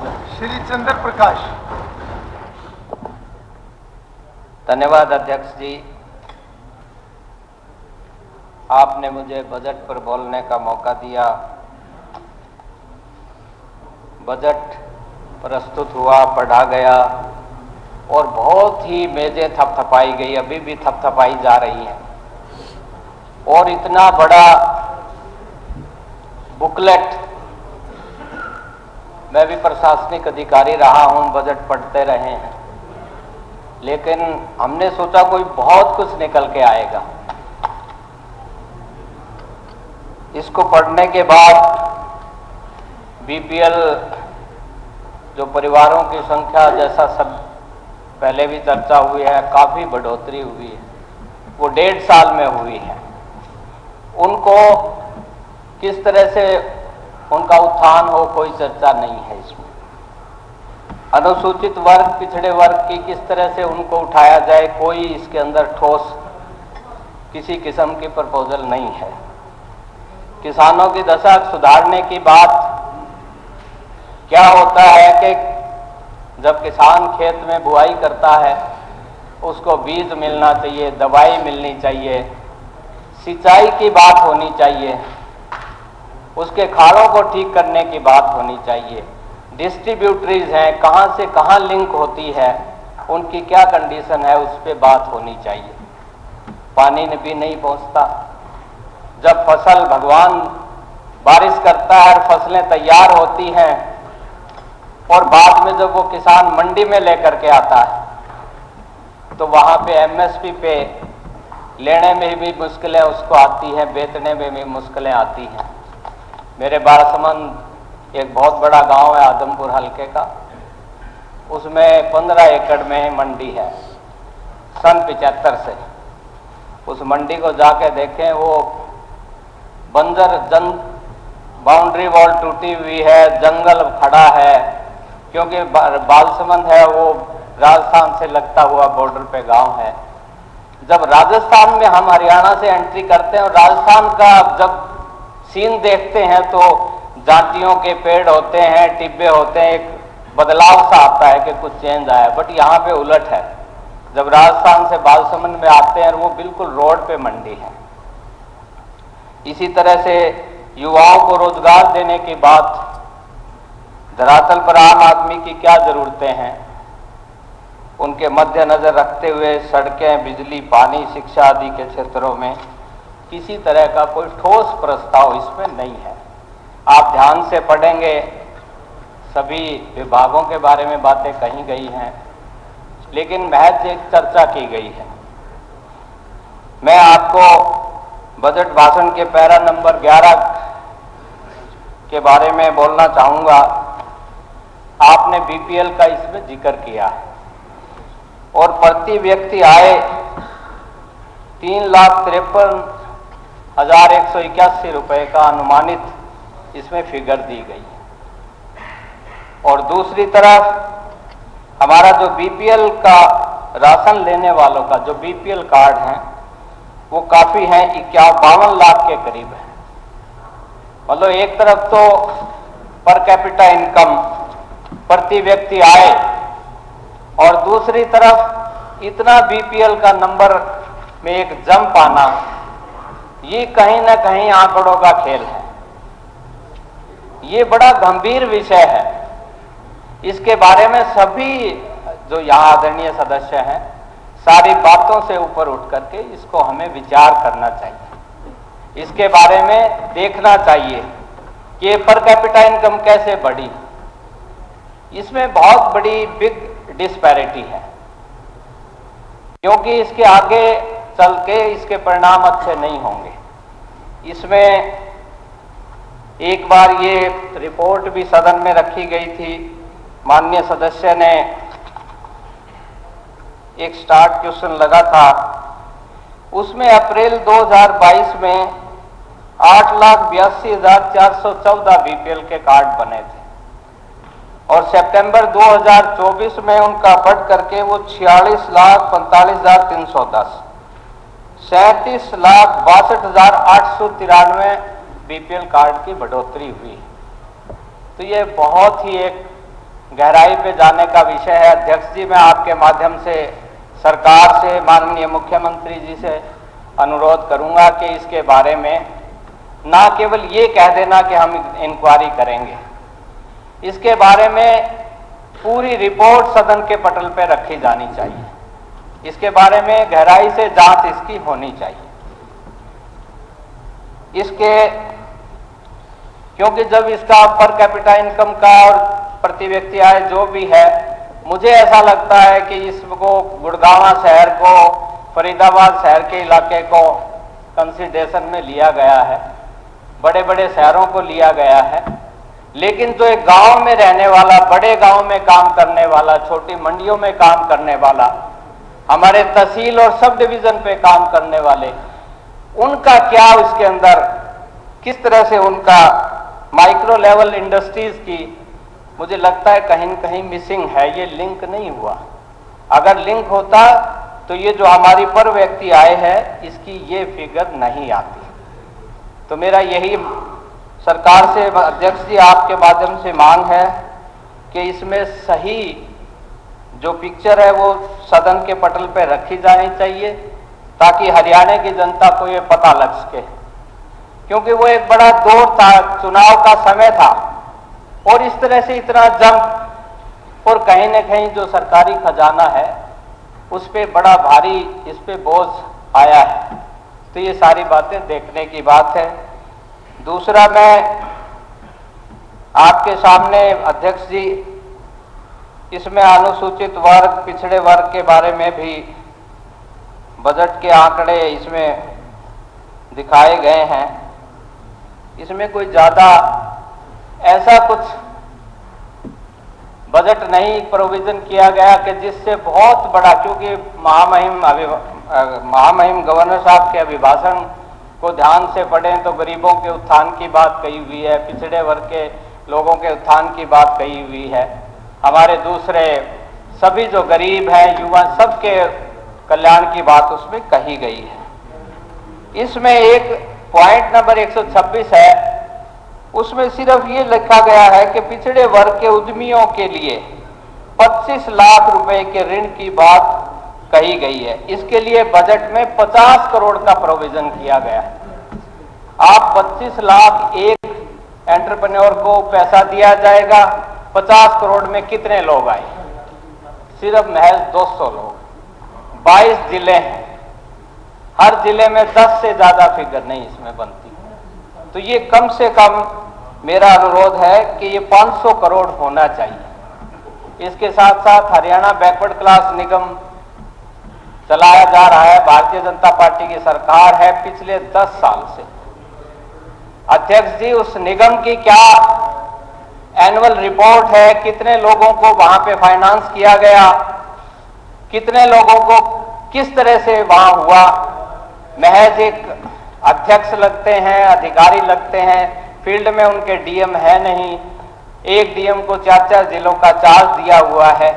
श्री चंद्र प्रकाश। धन्यवाद अध्यक्ष जी, आपने मुझे बजट पर बोलने का मौका दिया। बजट प्रस्तुत हुआ, पढ़ा गया और बहुत ही मेजें थपथपाई गई, अभी भी थपथपाई जा रही हैं। और इतना बड़ा बुकलेट, मैं भी प्रशासनिक अधिकारी रहा हूं, बजट पढ़ते रहे हैं, लेकिन हमने सोचा कोई बहुत कुछ निकल के आएगा। इसको पढ़ने के बाद बीपीएल जो परिवारों की संख्या, जैसा सब पहले भी चर्चा हुई है, काफी बढ़ोतरी हुई है, वो 1.5 साल में हुई है। उनको किस तरह से उनका उत्थान हो, कोई चर्चा नहीं है इसमें। अनुसूचित वर्ग, पिछड़े वर्ग की किस तरह से उनको उठाया जाए, कोई इसके अंदर ठोस किसी किस्म की प्रपोजल नहीं है। किसानों की दशा सुधारने की बात, क्या होता है कि जब किसान खेत में बुआई करता है, उसको बीज मिलना चाहिए, दवाई मिलनी चाहिए, सिंचाई की बात होनी चाहिए, उसके खालों को ठीक करने की बात होनी चाहिए। डिस्ट्रीब्यूटरीज हैं, कहाँ से कहाँ लिंक होती है, उनकी क्या कंडीशन है, उस पर बात होनी चाहिए। पानी भी नहीं पहुंचता। जब फसल, भगवान बारिश करता है और फसलें तैयार होती हैं, और बाद में जब वो किसान मंडी में लेकर के आता है, तो वहाँ पे एमएसपी पे लेने में भी मुश्किलें उसको आती हैं, बेचने में भी मुश्किलें आती हैं। मेरे बारासमंद एक बहुत बड़ा गांव है आदमपुर हलके का, उसमें 15 एकड़ में मंडी है। सन 75 से उस मंडी को जाके देखें, वो बंजर बाउंड्री वॉल टूटी हुई है, जंगल खड़ा है, क्योंकि बालसमंद है वो राजस्थान से लगता हुआ बॉर्डर पे गांव है। जब राजस्थान में हम हरियाणा से एंट्री करते हैं और राजस्थान का जब सीन देखते हैं, तो जातियों के पेड़ होते हैं, टिब्बे होते हैं, एक बदलाव सा आता है कि कुछ चेंज आया। बट यहाँ पे उलट है। जब राजस्थान से बालसमंद में आते हैं, वो बिल्कुल रोड पे मंडी है। इसी तरह से युवाओं को रोजगार देने की बात, धरातल पर आम आदमी की क्या जरूरतें हैं, उनके मद्देनजर रखते हुए सड़कें, बिजली, पानी, शिक्षा आदि के क्षेत्रों में किसी तरह का कोई ठोस प्रस्ताव इसमें नहीं है। आप ध्यान से पढ़ेंगे, सभी विभागों के बारे में बातें कही गई हैं, लेकिन महज एक चर्चा की गई है। मैं आपको बजट भाषण के पैरा नंबर 11 के बारे में बोलना चाहूंगा। आपने बीपीएल का इसमें जिक्र किया है और प्रति व्यक्ति आय 3,53,181 रुपए का अनुमानित इसमें फिगर दी गई है। और दूसरी तरफ हमारा जो बीपीएल का राशन लेने वालों का जो बीपीएल कार्ड हैं, वो काफी हैं, 52 लाख के करीब है। मतलब एक तरफ तो पर कैपिटा इनकम, प्रति व्यक्ति आय, और दूसरी तरफ इतना बीपीएल का नंबर में एक जंप आना, ये कहीं ना कहीं आंकड़ों का खेल है। ये बड़ा गंभीर विषय है। इसके बारे में सभी जो यहाँ आदरणीय सदस्य हैं, सारी बातों से ऊपर उठ करके इसको हमें विचार करना चाहिए। इसके बारे में देखना चाहिए कि पर कैपिटा इनकम कैसे बढ़ी। इसमें बहुत बड़ी बिग डिस्पैरिटी है, क्योंकि इसके आगे चल के इसके परिणाम अच्छे नहीं होंगे। इसमें एक बार ये रिपोर्ट भी सदन में रखी गई थी, माननीय सदस्य ने एक स्टार्ट क्वेश्चन लगा था, उसमें अप्रैल 2022 में 8,82,414 बीपीएल के कार्ड बने थे और सितंबर 2024 में उनका बढ़ करके वो 46,45,310, 37,62,893 बीपीएल कार्ड की बढ़ोतरी हुई। तो ये बहुत ही एक गहराई पे जाने का विषय है। अध्यक्ष जी, मैं आपके माध्यम से सरकार से, माननीय मुख्यमंत्री जी से अनुरोध करूंगा कि इसके बारे में ना केवल ये कह देना कि हम इंक्वायरी करेंगे, इसके बारे में पूरी रिपोर्ट सदन के पटल पर रखी जानी चाहिए। इसके बारे में गहराई से जांच इसकी होनी चाहिए। क्योंकि जब इसका पर कैपिटा इनकम का और प्रति व्यक्ति आय जो भी है, मुझे ऐसा लगता है कि इसको गुड़गांव शहर को, फरीदाबाद शहर के इलाके को कंसिडरेशन में लिया गया है, बड़े बड़े शहरों को लिया गया है, लेकिन जो एक गांव में रहने वाला, बड़े गांव में काम करने वाला, छोटी मंडियों में काम करने वाला, हमारे तहसील और सब डिवीजन पे काम करने वाले, उनका क्या इसके अंदर किस तरह से उनका माइक्रो लेवल इंडस्ट्रीज की, मुझे लगता है कहीं न कहीं मिसिंग है, ये लिंक नहीं हुआ। अगर लिंक होता तो ये जो हमारी पर व्यक्ति आय है, इसकी ये फिगर नहीं आती। तो मेरा यही सरकार से, अध्यक्ष जी, आपके माध्यम से मांग है कि इसमें सही जो पिक्चर है वो सदन के पटल पर रखी जानी चाहिए, ताकि हरियाणा की जनता को ये पता लग सके। क्योंकि वो एक बड़ा दौर था, चुनाव का समय था, और इस तरह से इतना जंग, और कहीं न कहीं जो सरकारी खजाना है उस पर बड़ा भारी, इस पे बोझ आया है। तो ये सारी बातें देखने की बात है। दूसरा, मैं आपके सामने अध्यक्ष जी, इसमें अनुसूचित वर्ग, पिछड़े वर्ग के बारे में भी बजट के आंकड़े इसमें दिखाए गए हैं। इसमें कोई ज्यादा ऐसा कुछ बजट नहीं प्रोविजन किया गया कि जिससे बहुत बड़ा, क्योंकि महामहिम गवर्नर साहब के अभिभाषण को ध्यान से पढ़ें तो गरीबों के उत्थान की बात कही हुई है, पिछड़े वर्ग के लोगों के उत्थान की बात कही हुई है, हमारे दूसरे सभी जो गरीब हैं, युवा, सबके कल्याण की बात उसमें कही गई है। इसमें एक पॉइंट नंबर 126 है, उसमें सिर्फ ये लिखा गया है कि पिछड़े वर्ग के उद्यमियों के लिए 25 लाख रुपए के ऋण की बात कही गई है। इसके लिए बजट में 50 करोड़ का प्रोविजन किया गया है। आप 25 लाख एक एंटरप्रेन्योर को पैसा दिया जाएगा, 50 करोड़ में कितने लोग आए? सिर्फ महज 200 लोग। 22 जिले हैं, हर जिले में 10 से ज्यादा फिगर नहीं इसमें बनती। तो ये कम से कम मेरा अनुरोध है कि ये 500 करोड़ होना चाहिए। इसके साथ साथ हरियाणा बैकवर्ड क्लास निगम चलाया जा रहा है, भारतीय जनता पार्टी की सरकार है पिछले 10 साल से। अध्यक्ष जी, उस निगम की क्या एनुअल रिपोर्ट है? कितने लोगों को वहां पे फाइनेंस किया गया, कितने लोगों को किस तरह से वहां हुआ? महज एक अध्यक्ष लगते हैं, अधिकारी लगते हैं, फील्ड में उनके डीएम है नहीं, एक डीएम को 4-4 जिलों का चार्ज दिया हुआ है।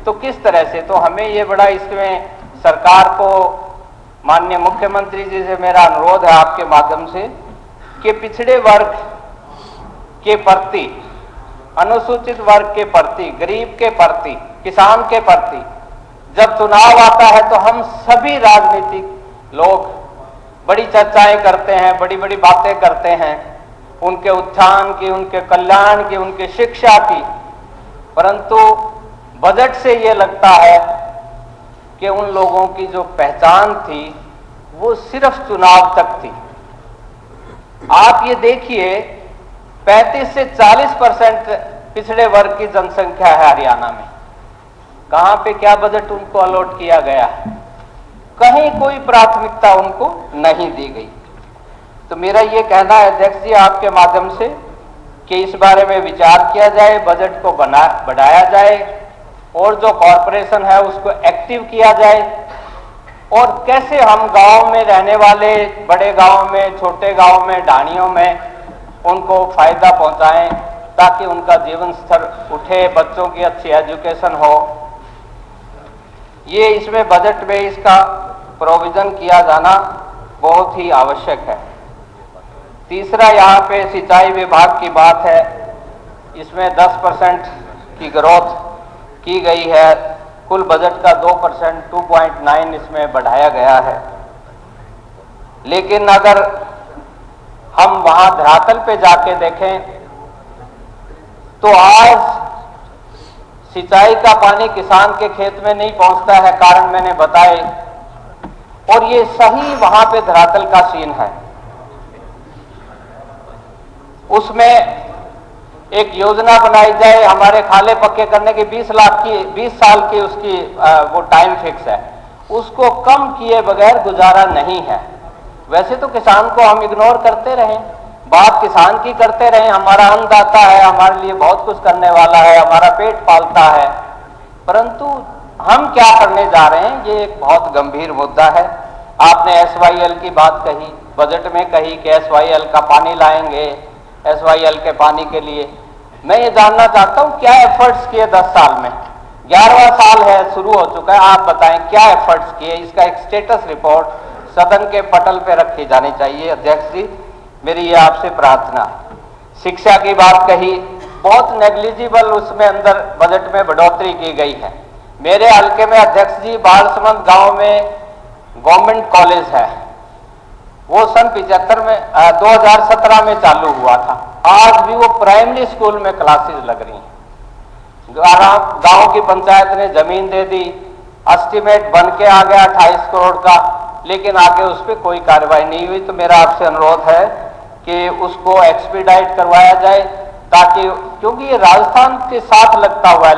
तो किस तरह से? तो हमें ये बड़ा, इसमें सरकार को, माननीय मुख्यमंत्री जी से मेरा अनुरोध है आपके माध्यम से कि पिछड़े वर्ग के प्रति, अनुसूचित वर्ग के प्रति, गरीब के प्रति, किसान के प्रति जब चुनाव आता है तो हम सभी राजनीतिक लोग बड़ी चर्चाएं करते हैं, बड़ी बड़ी बातें करते हैं उनके उत्थान की, उनके कल्याण की, उनकी शिक्षा की, परंतु बजट से ये लगता है कि उन लोगों की जो पहचान थी वो सिर्फ चुनाव तक थी। आप ये देखिए, 35 से 40% पिछड़े वर्ग की जनसंख्या है हरियाणा में। कहां पे क्या बजट उनको अलॉट किया गया है? कहीं कोई प्राथमिकता उनको नहीं दी गई। तो मेरा ये कहना है अध्यक्ष जी आपके माध्यम से कि इस बारे में विचार किया जाए, बजट को बढ़ाया जाए, और जो कॉरपोरेशन है उसको एक्टिव किया जाए, और कैसे हम गांव में रहने वाले, बड़े गांव में, छोटे गांव में, ढाणियों में उनको फायदा पहुंचाएं ताकि उनका जीवन स्तर उठे, बच्चों की अच्छी एजुकेशन हो। ये इसमें बजट में इसका प्रोविजन किया जाना बहुत ही आवश्यक है। तीसरा, यहाँ पे सिंचाई विभाग की बात है, इसमें 10% की ग्रोथ की गई है। कुल बजट का 2% 2.9 इसमें बढ़ाया गया है। लेकिन अगर हम वहां धरातल पे जाके देखें तो आज सिंचाई का पानी किसान के खेत में नहीं पहुंचता है, कारण मैंने बताए, और ये सही वहां पे धरातल का सीन है। उसमें एक योजना बनाई जाए, हमारे खाले पक्के करने की 20 साल की उसकी वो टाइम फिक्स है, उसको कम किए बगैर गुजारा नहीं है। वैसे तो किसान को हम इग्नोर करते रहें, बात किसान की करते रहें, हमारा अन्नदाता है, हमारे लिए बहुत कुछ करने वाला है, हमारा पेट पालता है, परंतु हम क्या करने जा रहे हैं ये एक बहुत गंभीर मुद्दा है। आपने SYL की बात कही, बजट में कही कि SYL का पानी लाएंगे, SYL के पानी के लिए। मैं ये जानना चाहता हूं क्या एफर्ट्स किए 10 साल में, 11वां साल है, शुरू हो चुका है, आप बताएं क्या एफर्ट्स किए। इसका एक स्टेटस रिपोर्ट सदन के पटल पे रखी जानी चाहिए। अध्यक्ष जी, मेरी ये आपसे प्रार्थना है। शिक्षा की बात कही, बहुत नेग्लिजिबल उसमें अंदर बजट में बढ़ोतरी की गई है। मेरे हल्के में अध्यक्ष जी बालसमंद गांव में गवर्नमेंट कॉलेज है, वो सन 75 में 2017 में चालू हुआ था। आज भी वो प्राइमरी स्कूल में क्लासेस लग रही हैं। गांव की पंचायत ने जमीन दे दी, एस्टीमेट बन के आ गया 28 करोड़ का, लेकिन आगे उस पर कोई कार्रवाई नहीं हुई। तो मेरा आपसे अनुरोध है कि उसको एक्सपीडाइट करवाया जाए, ताकि, क्योंकि ये राजस्थान के साथ लगता हुआ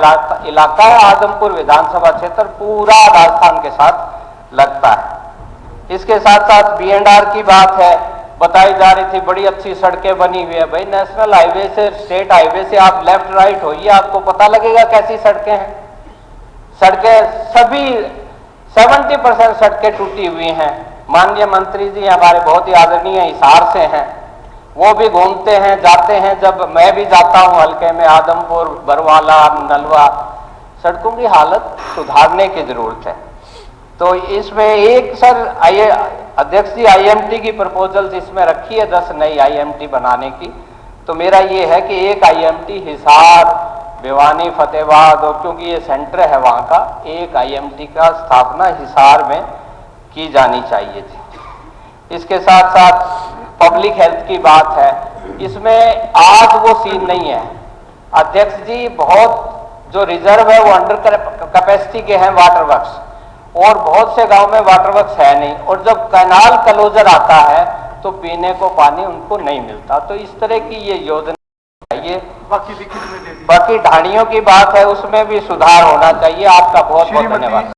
इलाका है, आदमपुर विधानसभा क्षेत्र पूरा राजस्थान के साथ लगता है। इसके साथ साथ B&R की बात है, बताई जा रही थी, बड़ी अच्छी सड़कें बनी हुई है। भाई नेशनल हाईवे से, स्टेट हाईवे से आप लेफ्ट राइट होइए, आपको पता लगेगा कैसी सड़कें हैं। सड़कें सभी 70% सड़कें टूटी हुई हैं। माननीय मंत्री जी हमारे बहुत ही आदरणीय हिसार से हैं, वो भी घूमते हैं, जाते हैं, जब मैं भी जाता हूं हल्के में, आदमपुर, बरवाला, नलवा, सड़कों की हालत सुधारने की जरूरत है। तो इसमें एक अध्यक्ष जी IMT की प्रपोजल्स इसमें रखी है, 10 नई IMT बनाने की। तो मेरा ये है कि एक IMT हिसार, भिवानी, फतेहाबाद, और क्योंकि ये सेंटर है वहां का, एक IMT का स्थापना हिसार में की जानी चाहिए थी। इसके साथ साथ पब्लिक हेल्थ की बात है, इसमें आज वो सीन नहीं है। अध्यक्ष जी बहुत जो रिजर्व है वो अंडर कैपेसिटी के हैं वाटर वर्क्स, और बहुत से गांव में वाटर वर्क्स है नहीं, और जब कैनाल क्लोजर आता है तो पीने को पानी उनको नहीं मिलता। तो इस तरह की ये योजना चाहिए। बाकी ढाणियों की बात है, उसमें भी सुधार होना चाहिए। आपका बहुत बहुत धन्यवाद।